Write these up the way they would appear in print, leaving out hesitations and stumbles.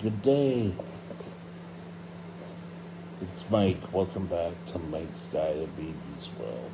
good day. It's Mike. Welcome back to Mike's Diabetes World.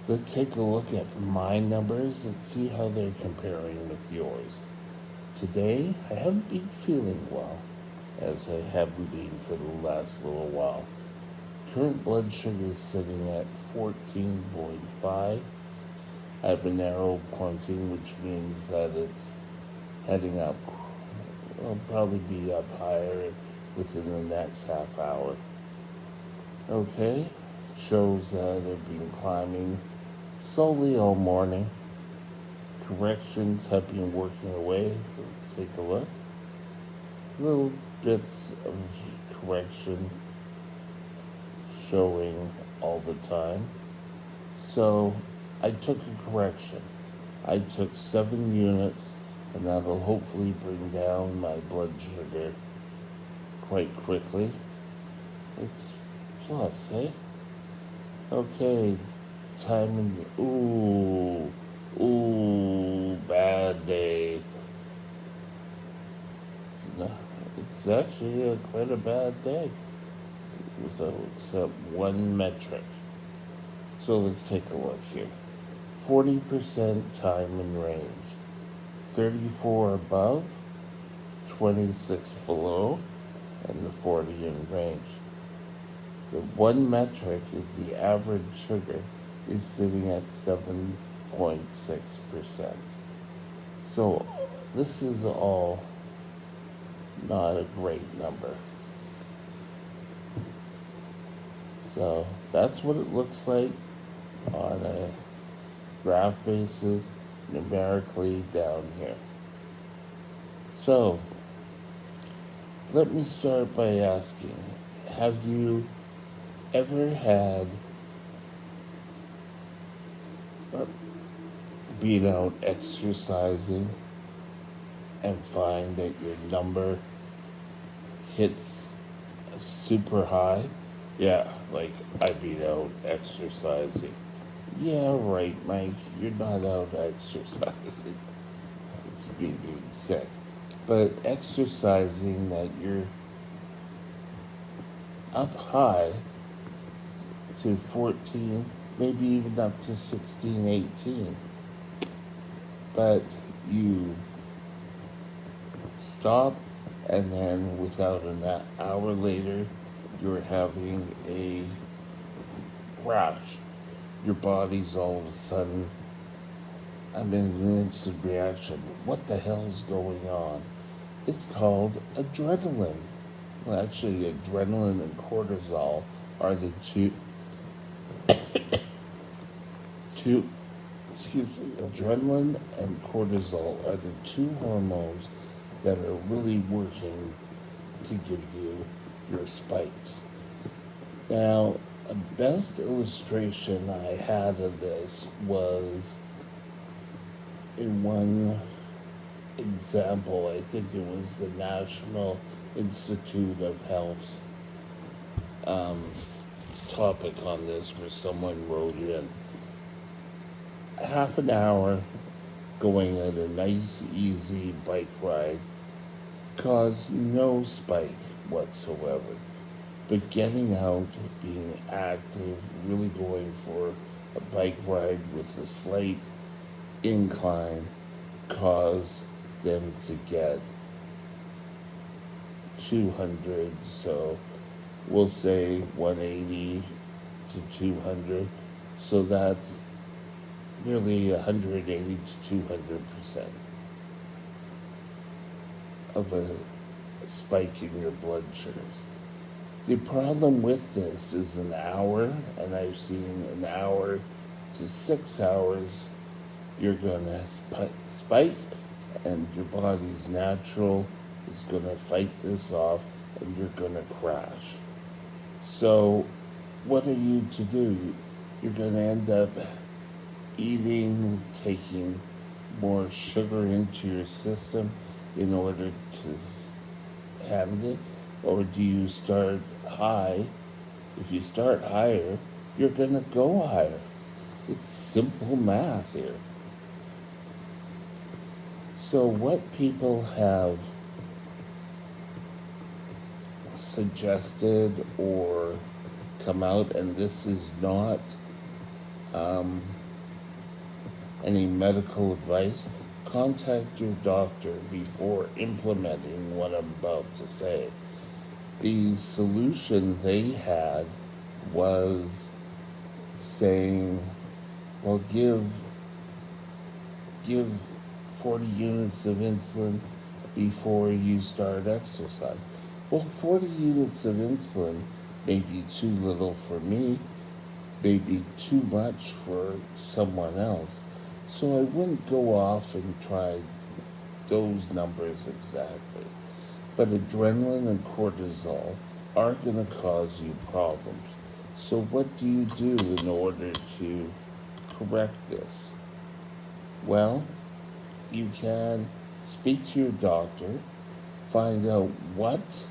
Let's take a look at my numbers and see how they're comparing with yours. Today, I haven't been feeling well, as I haven't been for the last little while. Current blood sugar is sitting at 14.5. I have an arrow pointing, which means that it's heading up. I'll probably be up higher within the next half hour. Okay, shows that I've been climbing slowly all morning. Corrections have been working away. Let's take a look. Little bits of correction showing all the time. So I took a correction. I took 7 units, and that'll hopefully bring down my blood sugar quite quickly. It's plus, eh? Okay, timing. Ooh, bad day. It's actually quite a bad day. So it's one metric. So let's take a look here. 40% time in range. 34 above, 26 below, and the 40 in range. The one metric is the average sugar is sitting at 7.6%. So this is all not a great number. So that's what it looks like on a graph basis, numerically down here. So let me start by asking, have you ever had been out exercising and find that your number hits super high? Yeah, like I've been out exercising. Yeah, right, Mike, you're not out exercising. It's me being sick. But exercising that you're up high to 14, maybe even up to 16, 18. But you stop, and then without an hour later, you're having a crash. Your body's all of a sudden, I'm in an instant reaction. What the hell's going on? It's called adrenaline. Well, actually, adrenaline and cortisol are the two, adrenaline and cortisol are the two hormones that are really working to give you your spikes. Now, the best illustration I had of this was in one example. I think it was the National Institute of Health topic on this, where someone wrote in half an hour going at a nice, easy bike ride caused no spike whatsoever. But getting out, being active, really going for a bike ride with a slight incline caused them to get 200. So we'll say 180 to 200. So that's nearly 180 to 200% of a spike in your blood sugars. The problem with this is an hour, and I've seen an hour to 6 hours, you're going to spike, and your body's natural is going to fight this off, and you're going to crash. So what are you to do? You're going to end up eating, taking more sugar into your system in order to handle it? Or do you start high? If you start higher, you're going to go higher. It's simple math here. So what people have suggested or come out, and this is not um, any medical advice, contact your doctor before implementing what I'm about to say. The solution they had was saying, well, give 40 units of insulin before you start exercise. Well, 40 units of insulin may be too little for me, may be too much for someone else. So I wouldn't go off and try those numbers exactly. But adrenaline and cortisol are going to cause you problems. So what do you do in order to correct this? Well, you can speak to your doctor, find out what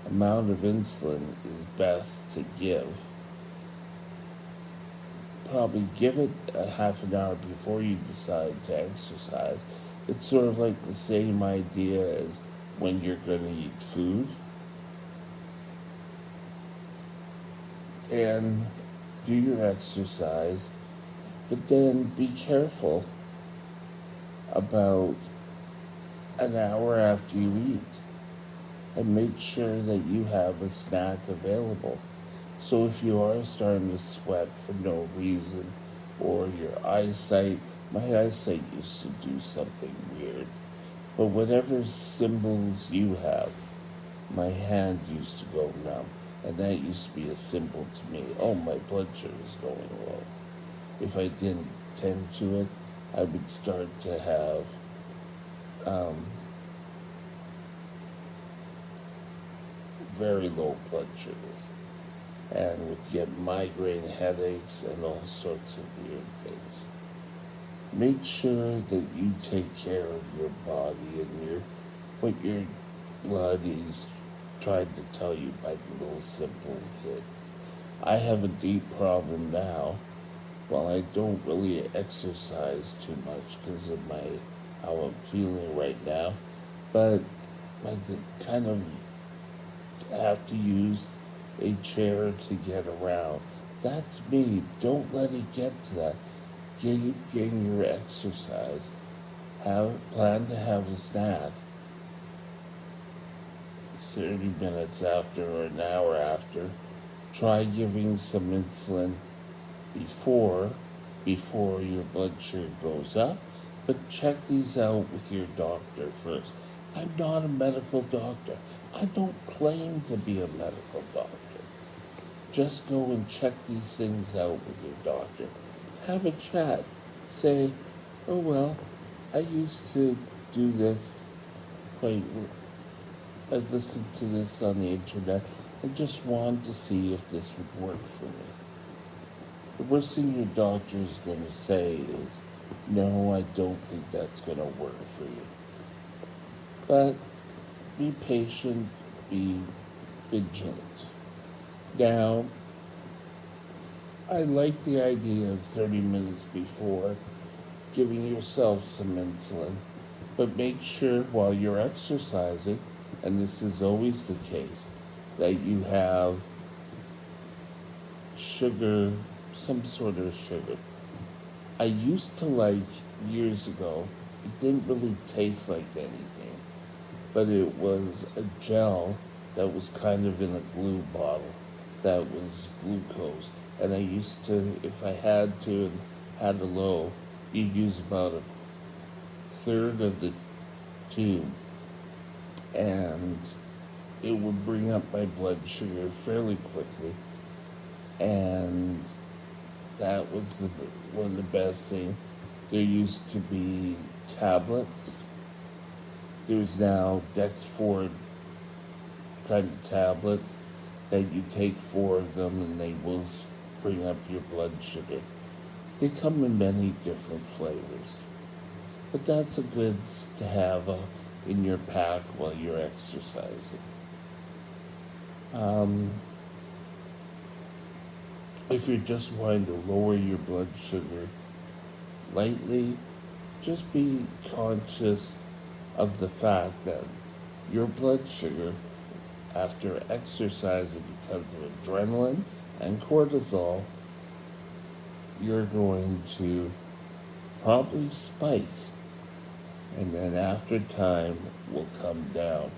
amount of insulin is best to give. Probably give it a half an hour before you decide to exercise. It's sort of like the same idea as when you're going to eat food. And do your exercise, but then be careful about an hour after you eat and make sure that you have a snack available. So if you are starting to sweat for no reason, or your eyesight, my eyesight used to do something weird, but whatever symbols you have, my hand used to go numb, and that used to be a symbol to me. Oh, my blood sugar is going low. If I didn't tend to it, I would start to have very low blood sugars and would get migraine headaches and all sorts of weird things. Make sure that you take care of your body and what your blood is trying to tell you by the little simple hit. I have a deep problem now. Well, I don't really exercise too much because of how I'm feeling right now, but I kind of have to use a chair to get around. That's me. Don't let it get to that. Get your exercise. Plan to have a snack 30 minutes after or an hour after. Try giving some insulin before your blood sugar goes up, but check these out with your doctor first. I'm not a medical doctor. I don't claim to be a medical doctor. Just go and check these things out with your doctor. Have a chat. Say, oh well, I used to do this quite. I listened to this on the internet and just wanted to see if this would work for me. The worst thing your doctor is going to say is, no, I don't think that's going to work for you. But be patient, be vigilant. Now, I like the idea of 30 minutes before giving yourself some insulin, but make sure while you're exercising, and this is always the case, that you have sugar, some sort of sugar. I used to like, years ago, it didn't really taste like anything, but it was a gel that was kind of in a glue bottle that was glucose. And I used to, if I had to and had a low, you'd use about a third of the tube, and it would bring up my blood sugar fairly quickly. And that was one of the best things. There used to be tablets. There's now Dex4 kind of tablets that you take 4 of them and they will bring up your blood sugar. They come in many different flavors. But that's a good to have in your pack while you're exercising. If you're just wanting to lower your blood sugar lightly, just be conscious of the fact that your blood sugar after exercising because of adrenaline and cortisol, you're going to probably spike, and then after time will come down.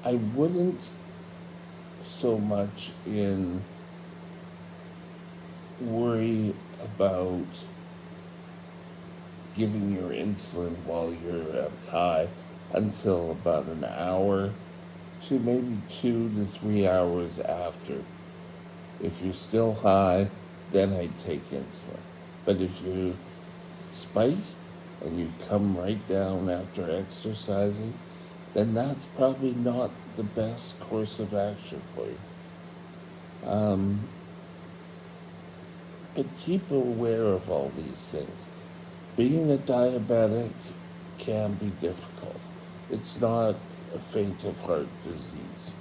I wouldn't so much in worry about giving your insulin while you're at high until about an hour to maybe 2 to 3 hours after. If you're still high, then I'd take insulin. But if you spike and you come right down after exercising, then that's probably not the best course of action for you. But keep aware of all these things. Being a diabetic can be difficult. It's not a faint of heart disease.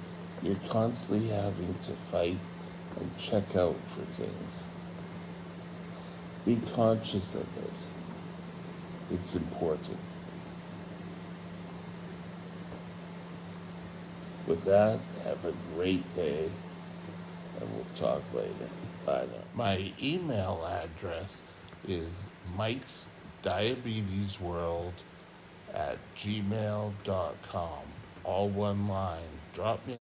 You're constantly having to fight and check out for things. Be conscious of this. It's important. With that, have a great day, and we'll talk later. Bye now. My email address is mikesdiabetesworld@gmail.com. All one line. Drop me